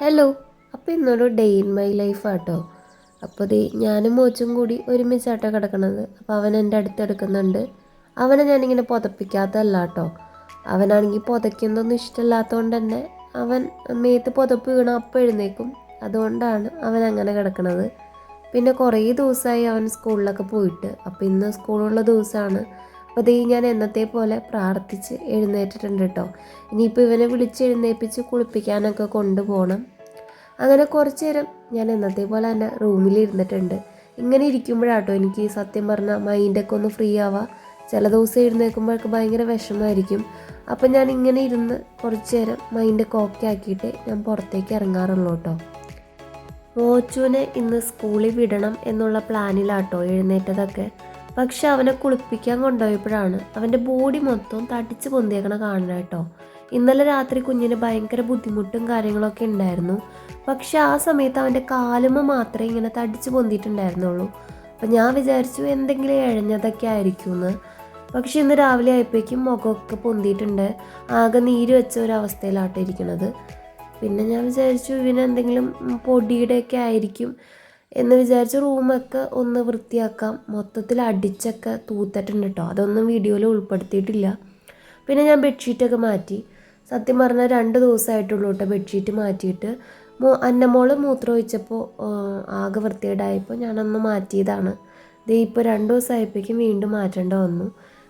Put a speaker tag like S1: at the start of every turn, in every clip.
S1: Hello. അപ്പോൾ ഇന്നൊരു day in my life ആട്ടോ. അപ്പോൾ ഞാനും മോച്ചും കൂടി ഒരുമിച്ചാട്ടോ കിടക്കണത്. അപ്പോൾ അവൻ എൻ്റെ അടുത്ത് എടുക്കുന്നുണ്ട്. അവനെ ഞാനിങ്ങനെ പുതപ്പിക്കാത്തതല്ല കേട്ടോ. അവനാണെങ്കിൽ പുതയ്ക്കുന്നതൊന്നും ഇഷ്ടമില്ലാത്തതുകൊണ്ട് തന്നെ അവൻ മേത്ത് പുതപ്പ് വീണ അപ്പം എഴുന്നേക്കും. അതുകൊണ്ടാണ് അവൻ അങ്ങനെ കിടക്കണത്. പിന്നെ കുറേ ദിവസമായി അവൻ സ്കൂളിലൊക്കെ പോയിട്ട്. അപ്പോൾ ഇന്ന് സ്കൂളുള്ള ദിവസമാണ്. അപ്പോൾ ഞാൻ എന്നത്തെ പോലെ പ്രാർത്ഥിച്ച് എഴുന്നേറ്റിട്ടുണ്ട് കേട്ടോ. ഇനിയിപ്പോൾ ഇവനെ വിളിച്ചെഴുന്നേൽപ്പിച്ച് കുളിപ്പിക്കാനൊക്കെ കൊണ്ടുപോകണം. അങ്ങനെ കുറച്ച് നേരം ഞാൻ എന്നത്തെ പോലെ തന്നെ റൂമിലിരുന്നിട്ടുണ്ട്. ഇങ്ങനെ ഇരിക്കുമ്പോഴാട്ടോ എനിക്ക് സത്യം പറഞ്ഞാൽ മൈൻഡൊക്കെ ഒന്ന് ഫ്രീ ആവാം. ചില ദിവസം എഴുന്നേൽക്കുമ്പോഴൊക്കെ ഭയങ്കര വിഷമമായിരിക്കും. അപ്പം ഞാൻ ഇങ്ങനെ ഇരുന്ന് കുറച്ച് നേരം മൈൻഡൊക്കെ ഓക്കെ ആക്കിയിട്ട് ഞാൻ പുറത്തേക്ക് ഇറങ്ങാറുള്ളൂ കേട്ടോ. മോച്ചുവിനെ ഇന്ന് സ്കൂളിൽ വിടണം എന്നുള്ള പ്ലാനിലാട്ടോ എഴുന്നേറ്റതൊക്കെ. പക്ഷെ അവനെ കുളിപ്പിക്കാൻ കൊണ്ടുപോയപ്പോഴാണ് അവൻ്റെ ബോഡി മൊത്തം തടിച്ച് പൊന്തിയേക്കണ കാണണം കേട്ടോ. ഇന്നലെ രാത്രി കുഞ്ഞിന് ഭയങ്കര ബുദ്ധിമുട്ടും കാര്യങ്ങളൊക്കെ ഉണ്ടായിരുന്നു. പക്ഷെ ആ സമയത്ത് അവൻ്റെ കാലുമ്മ മാത്രമേ ഇങ്ങനെ തടിച്ച് പൊന്തിയിട്ടുണ്ടായിരുന്നുള്ളൂ. അപ്പം ഞാൻ വിചാരിച്ചു എന്തെങ്കിലും ഇഴഞ്ഞതൊക്കെ ആയിരിക്കുമെന്ന്. പക്ഷെ ഇന്ന് രാവിലെ ആയപ്പോഴേക്കും മുഖമൊക്കെ പൊന്തിയിട്ടുണ്ട്. ആകെ നീര് വെച്ച ഒരവസ്ഥയിലാട്ടോ ഇരിക്കുന്നത്. പിന്നെ ഞാൻ വിചാരിച്ചു ഇവനെന്തെങ്കിലും പൊടിയുടെയൊക്കെ ആയിരിക്കും എന്ന് വിചാരിച്ച് റൂമൊക്കെ ഒന്ന് വൃത്തിയാക്കാം. മൊത്തത്തിൽ അടിച്ചൊക്കെ തൂത്തിട്ടുണ്ട് കേട്ടോ. അതൊന്നും വീഡിയോയിൽ ഉൾപ്പെടുത്തിയിട്ടില്ല. പിന്നെ ഞാൻ ബെഡ്ഷീറ്റൊക്കെ മാറ്റി. സത്യം പറഞ്ഞാൽ 2 ദിവസമായിട്ടുള്ളൂ കേട്ടോ ബെഡ്ഷീറ്റ് മാറ്റിയിട്ട്. അന്നമോള് മൂത്രം ഒഴിച്ചപ്പോൾ ആകെ വൃത്തികേടായപ്പോൾ ഞാനൊന്ന് മാറ്റിയതാണ്. ഇപ്പോൾ 2 ദിവസമായപ്പോഴേക്കും വീണ്ടും മാറ്റേണ്ട വന്നു.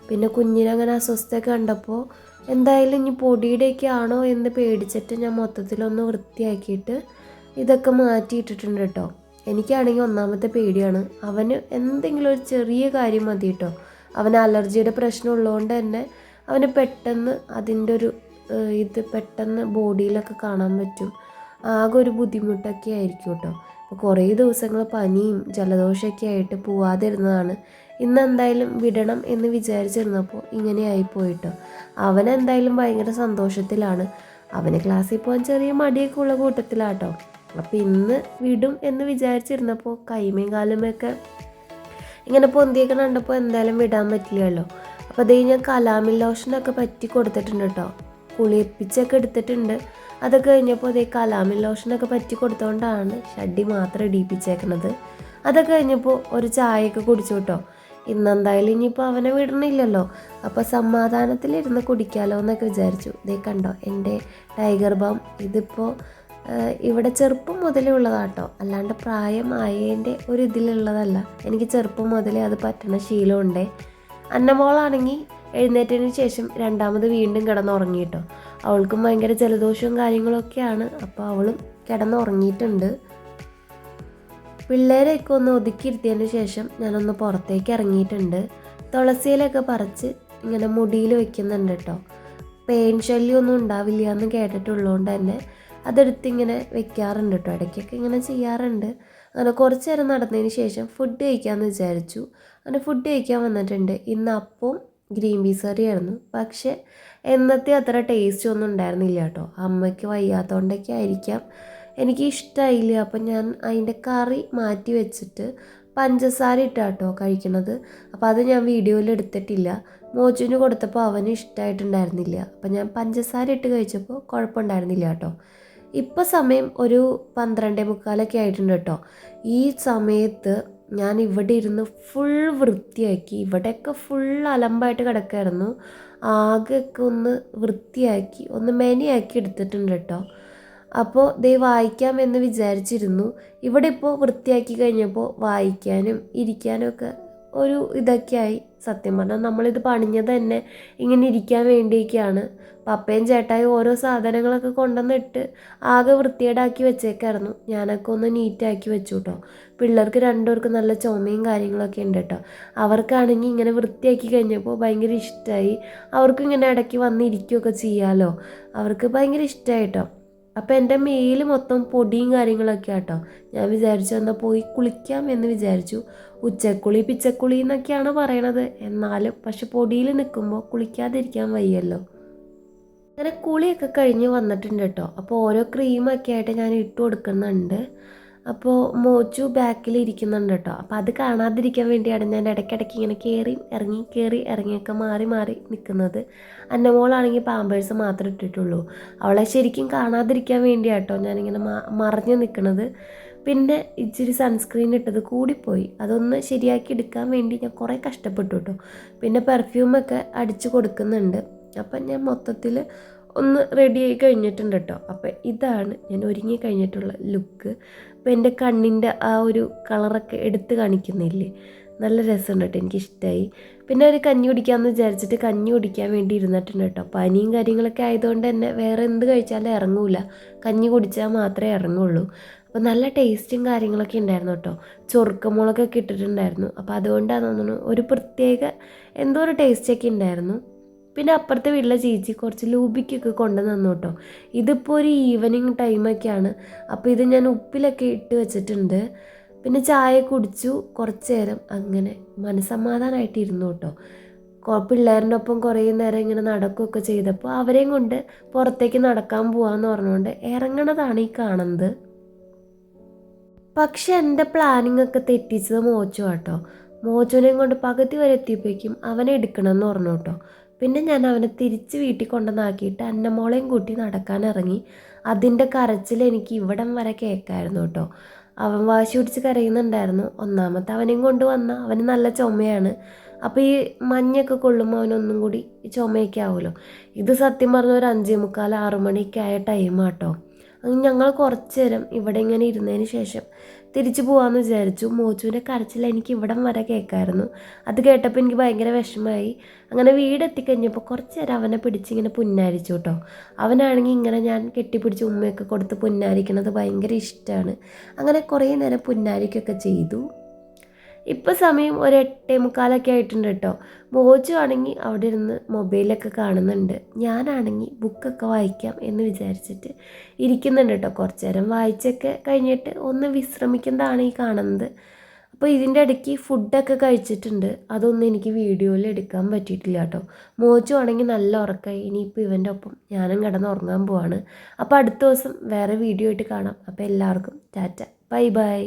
S1: പിന്നെ കുഞ്ഞിനങ്ങനെ അസ്വസ്ഥയൊക്കെ കണ്ടപ്പോൾ എന്തായാലും ഇനി പൊടിയുടെയൊക്കെ ആണോ എന്ന് പേടിച്ചിട്ട് ഞാൻ മൊത്തത്തിലൊന്ന് വൃത്തിയാക്കിയിട്ട് ഇതൊക്കെ മാറ്റിയിട്ടിട്ടുണ്ട് കേട്ടോ. എനിക്കാണെങ്കിൽ ഒന്നാമത്തെ പേടിയാണ്. അവന് എന്തെങ്കിലും ഒരു ചെറിയ കാര്യം മതി കേട്ടോ. അവന് അലർജിയുടെ പ്രശ്നം ഉള്ളതുകൊണ്ട് തന്നെ അവന് പെട്ടെന്ന് അതിൻ്റെ ഒരു ഇത് പെട്ടെന്ന് ബോഡിയിലൊക്കെ കാണാൻ പറ്റും. ആകെ ഒരു ബുദ്ധിമുട്ടൊക്കെ ആയിരിക്കും കേട്ടോ. അപ്പോൾ കുറേ ദിവസങ്ങൾ പനിയും ജലദോഷമൊക്കെ ആയിട്ട് പോവാതിരുന്നതാണ്. ഇന്ന് എന്തായാലും വിടണം എന്ന് വിചാരിച്ചിരുന്നപ്പോൾ ഇങ്ങനെ ആയിപ്പോയിട്ടോ. അവനെന്തായാലും ഭയങ്കര സന്തോഷത്തിലാണ്. അവന് ക്ലാസ്സിൽ പോകാൻ ചെറിയ മടിയൊക്കെ ഉള്ള കൂട്ടത്തിലാട്ടോ. അപ്പോൾ ഇന്ന് വിടും എന്ന് വിചാരിച്ചിരുന്നപ്പോൾ കൈമയും കാലുമൊക്കെ ഇങ്ങനെ പൊന്തിയൊക്കെ കണ്ടപ്പോൾ എന്തായാലും വിടാൻ പറ്റില്ലല്ലോ. അപ്പോൾ ഞാൻ കലാമിൻ ലോഷനൊക്കെ പറ്റി കൊടുത്തിട്ടുണ്ട് കേട്ടോ. കുളിപ്പിച്ചൊക്കെ എടുത്തിട്ടുണ്ട്. അതൊക്കെ കഴിഞ്ഞപ്പോൾ കലാമിൻ ലോഷനൊക്കെ പറ്റി കൊടുത്തുകൊണ്ടാണ് ഷഡ്ഡി മാത്രം ഇടിയിപ്പിച്ചേക്കണത്. അതൊക്കെ കഴിഞ്ഞപ്പോൾ ഒരു ചായയൊക്കെ കുടിച്ചു കേട്ടോ. ഇന്നെന്തായാലും ഇനിയിപ്പോൾ അവനെ വിടണില്ലല്ലോ. അപ്പോൾ സമാധാനത്തിലിരുന്ന് കുടിക്കാമല്ലോ എന്നൊക്കെ വിചാരിച്ചു. കണ്ടോ എൻ്റെ ടൈഗർ ബാം. ഇതിപ്പോൾ ഇവിടെ ചെറുപ്പം മുതലേ ഉള്ളതാട്ടോ. അല്ലാണ്ട് പ്രായമായതിൻ്റെ ഒരു ഇതിലുള്ളതല്ല. എനിക്ക് ചെറുപ്പം മുതലേ അത് പറ്റണ ശീലമുണ്ടേ. അന്നമോളാണെങ്കിൽ എഴുന്നേറ്റതിന് ശേഷം രണ്ടാമത് വീണ്ടും കിടന്നുറങ്ങിയിട്ടോ. അവൾക്കും ഭയങ്കര ജലദോഷവും കാര്യങ്ങളൊക്കെയാണ്. അപ്പോൾ അവളും കിടന്നുറങ്ങിയിട്ടുണ്ട്. പിള്ളേരെയൊക്കെ ഒന്ന് ഒതുക്കിയിരുത്തിയതിന് ശേഷം ഞാനൊന്ന് പുറത്തേക്ക് ഇറങ്ങിയിട്ടുണ്ട്. തുളസിയിലൊക്കെ പറിച്ച് ഇങ്ങനെ മുടിയിൽ വെക്കുന്നുണ്ട് കേട്ടോ. പേൻ ശല്യമൊന്നും ഉണ്ടാവില്ല എന്ന് കേട്ടിട്ടുള്ളതുകൊണ്ട് തന്നെ അതെടുത്തിങ്ങനെ വെക്കാറുണ്ട് കേട്ടോ. ഇടയ്ക്കൊക്കെ ഇങ്ങനെ ചെയ്യാറുണ്ട്. അങ്ങനെ കുറച്ച് നേരം നടന്നതിന് ശേഷം ഫുഡ് കഴിക്കാമെന്ന് വിചാരിച്ചു. അങ്ങനെ ഫുഡ് കഴിക്കാൻ വന്നിട്ടുണ്ട്. ഇന്ന് അപ്പം ഗ്രീൻ പീസ് കറിയായിരുന്നു. പക്ഷേ എന്നത്തെ അത്ര ടേസ്റ്റ് ഒന്നും ഉണ്ടായിരുന്നില്ല കേട്ടോ. അമ്മയ്ക്ക് വയ്യാത്തതുകൊണ്ടൊക്കെ ആയിരിക്കാം എനിക്ക് ഇഷ്ടമായില്ല. അപ്പം ഞാൻ അതിൻ്റെ കറി മാറ്റി വെച്ചിട്ട് പഞ്ചസാര ഇട്ടാട്ടോ കഴിക്കണത്. അപ്പോൾ അത് ഞാൻ വീഡിയോയിൽ എടുത്തിട്ടില്ല. മോച്ചുവിന് കൊടുത്തപ്പോൾ അവന് ഇഷ്ടമായിട്ടുണ്ടായിരുന്നില്ല. അപ്പം ഞാൻ പഞ്ചസാര ഇട്ട് കഴിച്ചപ്പോൾ കുഴപ്പമുണ്ടായിരുന്നില്ല കേട്ടോ. ഇപ്പോൾ സമയം ഒരു 12:45 ആയിട്ടുണ്ട് കേട്ടോ. ഈ സമയത്ത് ഞാൻ ഇവിടെ ഇരുന്ന് ഫുൾ വൃത്തിയാക്കി. ഇവിടെയൊക്കെ ഫുൾ അലമ്പായിട്ട് കിടക്കായിരുന്നു. ആകെയൊക്കെ ഒന്ന് വൃത്തിയാക്കി ഒന്ന് മെനയാക്കി എടുത്തിട്ടുണ്ട് കേട്ടോ. അപ്പോൾ വായിക്കാമെന്ന് വിചാരിച്ചിരുന്നു. ഇവിടെ ഇപ്പോൾ വൃത്തിയാക്കി കഴിഞ്ഞപ്പോൾ വായിക്കാനും ഇരിക്കാനും ഒക്കെ ഒരു ഇതൊക്കെയായി. സത്യം പറഞ്ഞാൽ നമ്മളിത് പണിഞ്ഞത് തന്നെ ഇങ്ങനെ ഇരിക്കാൻ വേണ്ടിയൊക്കെയാണ്. പപ്പയും ചേട്ടായും ഓരോ സാധനങ്ങളൊക്കെ കൊണ്ടുവന്നിട്ട് ആകെ വൃത്തികേടാക്കി വെച്ചേക്കായിരുന്നു. ഞാനൊക്കെ ഒന്ന് നീറ്റാക്കി വെച്ചു കേട്ടോ. പിള്ളേർക്ക് 2 പേർക്കും നല്ല ചുമയും കാര്യങ്ങളൊക്കെ ഉണ്ട് കേട്ടോ. അവർക്കാണെങ്കിൽ ഇങ്ങനെ വൃത്തിയാക്കി കഴിഞ്ഞപ്പോൾ ഭയങ്കര ഇഷ്ടമായി. അവർക്കും ഇങ്ങനെ ഇടയ്ക്ക് വന്നിരിക്കുകയൊക്കെ ചെയ്യാമല്ലോ. അവർക്ക് ഭയങ്കര ഇഷ്ടമായി കേട്ടോ. അപ്പോൾ എൻ്റെ മേൽ മൊത്തം പൊടിയും കാര്യങ്ങളൊക്കെ ആട്ടോ. ഞാൻ വിചാരിച്ചു എന്നാൽ പോയി കുളിക്കാം എന്ന് വിചാരിച്ചു. ഉച്ചക്കുളി പിച്ചക്കുളി എന്നൊക്കെയാണ് പറയണത്. എന്നാലും പക്ഷെ പൊടിയിൽ നിൽക്കുമ്പോൾ കുളിക്കാതിരിക്കാൻ വയ്യല്ലോ. അങ്ങനെ കുളിയൊക്കെ കഴിഞ്ഞ് വന്നിട്ടുണ്ട് കേട്ടോ. അപ്പോൾ ഓരോ ക്രീമൊക്കെ ആയിട്ട് ഞാൻ ഇട്ട് കൊടുക്കുന്നുണ്ട്. അപ്പോൾ മോച്ചു ബാക്കിൽ ഇരിക്കുന്നുണ്ട് കേട്ടോ. അപ്പോൾ അത് കാണാതിരിക്കാൻ വേണ്ടിയാണ് ഞാൻ ഇടയ്ക്കിടയ്ക്ക് ഇങ്ങനെ കയറി ഇറങ്ങിയൊക്കെ മാറി മാറി നിൽക്കുന്നത്. അന്നമോളാണെങ്കിൽ പാമ്പേഴ്സ് മാത്രമേ ഇട്ടിട്ടുള്ളൂ. അവളെ ശരിക്കും കാണാതിരിക്കാൻ വേണ്ടിയാട്ടോ ഞാനിങ്ങനെ മറഞ്ഞ് നിൽക്കുന്നത്. പിന്നെ ഇച്ചിരി സൺസ്ക്രീൻ ഇട്ടത് കൂടിപ്പോയി. അതൊന്ന് ശരിയാക്കി എടുക്കാൻ വേണ്ടി ഞാൻ കുറേ കഷ്ടപ്പെട്ടു കേട്ടോ. പിന്നെ പെർഫ്യൂമൊക്കെ അടിച്ച് കൊടുക്കുന്നുണ്ട്. അപ്പം ഞാൻ മൊത്തത്തിൽ ഒന്ന് റെഡിയായി കഴിഞ്ഞിട്ടുണ്ട് കേട്ടോ. അപ്പം ഇതാണ് ഞാൻ ഒരുങ്ങി കഴിഞ്ഞിട്ടുള്ള ലുക്ക്. അപ്പം എൻ്റെ കണ്ണിൻ്റെ ആ ഒരു കളറൊക്കെ എടുത്ത് കാണിക്കുന്നില്ലേ, നല്ല രസമുണ്ട് കേട്ടോ, എനിക്കിഷ്ടമായി. പിന്നെ ഒരു കഞ്ഞി കുടിക്കാമെന്ന് വിചാരിച്ചിട്ട് കഞ്ഞി കുടിക്കാൻ വേണ്ടി ഇരുന്നിട്ടുണ്ട് കേട്ടോ. പനിയും കാര്യങ്ങളൊക്കെ ആയതുകൊണ്ട് തന്നെ വേറെ എന്ത് കഴിച്ചാലും ഇറങ്ങൂല, കഞ്ഞി കുടിച്ചാൽ മാത്രമേ ഇറങ്ങുള്ളൂ. അപ്പോൾ നല്ല ടേസ്റ്റും കാര്യങ്ങളൊക്കെ ഉണ്ടായിരുന്നു കേട്ടോ. ചൊറുക്കമുളകൊക്കെ ഇട്ടിട്ടുണ്ടായിരുന്നു. അപ്പോൾ അതുകൊണ്ടാണ് തോന്നുന്നു ഒരു പ്രത്യേക എന്തോ ഒരു ടേസ്റ്റൊക്കെ ഉണ്ടായിരുന്നു. പിന്നെ അപ്പുറത്തെ വീട്ടിലെ ചേച്ചി കുറച്ച് ലൂബിക്കൊക്കെ കൊണ്ട് തന്നു കേട്ടോ. ഇതിപ്പോൾ ഒരു ഈവനിങ് ടൈമൊക്കെയാണ്. അപ്പോൾ ഇത് ഞാൻ ഉപ്പിലൊക്കെ ഇട്ട് വെച്ചിട്ടുണ്ട്. പിന്നെ ചായ കുടിച്ചു, കുറച്ച് നേരം അങ്ങനെ മനസ്സമാധാനമായിട്ട് ഇരുന്നു കേട്ടോ. പിള്ളേരുടെ ഒപ്പം കുറേ നേരം ഇങ്ങനെ നടക്കുകയൊക്കെ ചെയ്തപ്പോൾ അവരെയും കൊണ്ട് പുറത്തേക്ക് നടക്കാൻ പോകാമെന്ന് പറഞ്ഞുകൊണ്ട് ഇറങ്ങണതാണ് ഈ കാണുന്നത്. പക്ഷെ എൻ്റെ പ്ലാനിങ് ഒക്കെ തെറ്റിച്ചത് മോച്ചു കേട്ടോ. മോച്ചുവിനെയും കൊണ്ട് പകുതി വരെ എത്തിയപ്പോഴേക്കും അവനെ എടുക്കണമെന്ന് പറഞ്ഞു കേട്ടോ. പിന്നെ ഞാൻ അവനെ തിരിച്ച് വീട്ടിൽ കൊണ്ടുവന്നാക്കിയിട്ട് അന്നമോളെയും കൂട്ടി നടക്കാൻ ഇറങ്ങി. അതിൻ്റെ കരച്ചിൽ എനിക്ക് ഇവിടം വരെ കേൾക്കായിരുന്നു കേട്ടോ. അവൻ വാശി പിടിച്ച് കരയുന്നുണ്ടായിരുന്നു. ഒന്നാമത്തെ അവനെയും കൊണ്ട് വന്നാൽ അവന് നല്ല ചുമയാണ്. അപ്പോൾ ഈ മഞ്ഞൊക്കെ കൊള്ളുമ്പോൾ അവനൊന്നും കൂടി ചുമയൊക്കെ ആവുമല്ലോ. ഇത് സത്യം പറഞ്ഞ ഒരു 5:45 6 മണിയൊക്കെ ആയ ടൈമാട്ടോ. ഞങ്ങൾ കുറച്ച് നേരം ഇവിടെ ഇങ്ങനെ ഇരുന്നതിന് ശേഷം തിരിച്ചു പോകാമെന്ന് വിചാരിച്ചു. മോച്ചുവിൻ്റെ കരച്ചിൽ എനിക്ക് ഇവിടം വരെ കേൾക്കായിരുന്നു. അത് കേട്ടപ്പോൾ എനിക്ക് ഭയങ്കര വിഷമമായി. അങ്ങനെ വീടെത്തിക്കഴിഞ്ഞപ്പോൾ കുറച്ച് നേരം അവനെ പിടിച്ചിങ്ങനെ പുന്നാരിച്ചു കേട്ടോ. അവനാണെങ്കിൽ ഇങ്ങനെ ഞാൻ കെട്ടിപ്പിടിച്ച് ഉമ്മയൊക്കെ കൊടുത്ത് പുന്നാരിക്കണത് ഭയങ്കര ഇഷ്ടമാണ്. അങ്ങനെ കുറേ നേരം പുന്നാരിക്കൊക്കെ ചെയ്തു. ഇപ്പോൾ സമയം ഒരു 8:45 ആയിട്ടുണ്ട് കേട്ടോ. മോച്ചു ആണെങ്കിൽ അവിടെ ഇരുന്ന് മൊബൈലൊക്കെ കാണുന്നുണ്ട്. ഞാനാണെങ്കിൽ ബുക്കൊക്കെ വായിക്കാം എന്ന് വിചാരിച്ചിട്ട് ഇരിക്കുന്നുണ്ട് കേട്ടോ. കുറച്ച് നേരം വായിച്ചൊക്കെ കഴിഞ്ഞിട്ട് ഒന്ന് വിശ്രമിക്കുന്നതാണ് ഈ കാണുന്നത്. അപ്പോൾ ഇതിൻ്റെ ഇടയ്ക്ക് ഫുഡൊക്കെ കഴിച്ചിട്ടുണ്ട്. അതൊന്നും എനിക്ക് വീഡിയോയിൽ എടുക്കാൻ പറ്റിയിട്ടില്ല കേട്ടോ. മോച്ചു ആണെങ്കിൽ നല്ല ഉറക്കമായി. ഇനിയിപ്പോൾ ഇവൻ്റെ ഒപ്പം ഞാനും കിടന്ന് ഉറങ്ങാൻ പോവാണ്. അപ്പോൾ അടുത്ത ദിവസം വേറെ വീഡിയോ ആയിട്ട് കാണാം. അപ്പോൾ എല്ലാവർക്കും ടാറ്റ, ബൈ ബൈ.